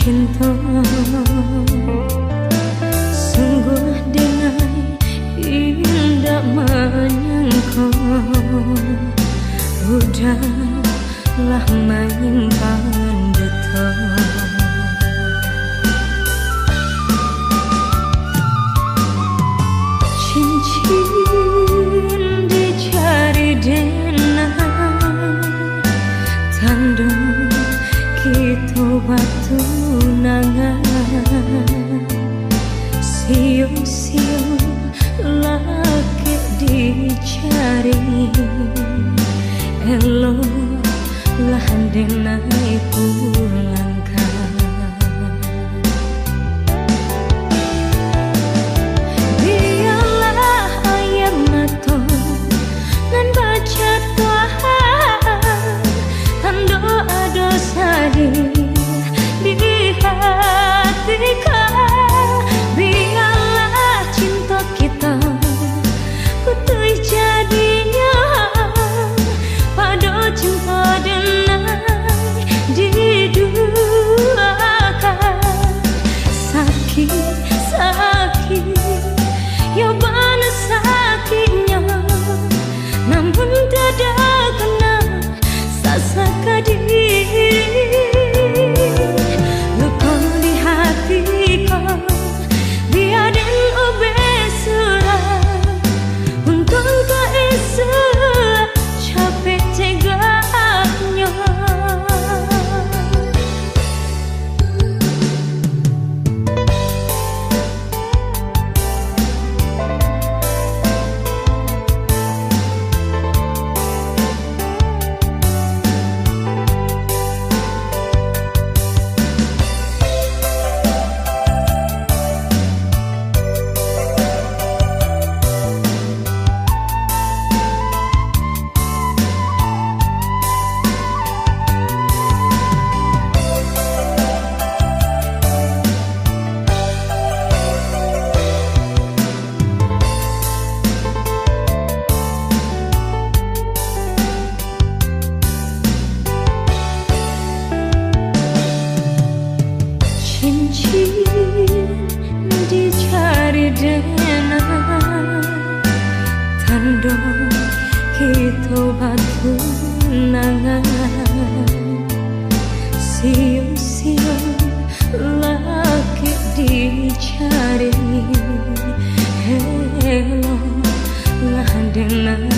cinta sungguh denai indah menyangka udahlah menyimpan duka cincin dicari denai tanda kita batu nangan siu-siu laki dicari elo lah denai pulangkan biarlah ayam mata nan baca Tuhan tanda dosa di hatiku biarlah cinta kita putih jadinya pada cinta denai diduakan sakit ya bana sakitnya namun tidak kena sasaka diri luka di hatiku biarin obesura untuk keisa capek tegaknya cincin dicari denai tanda kita batu nangan siu-siu laki dicari hello lah denai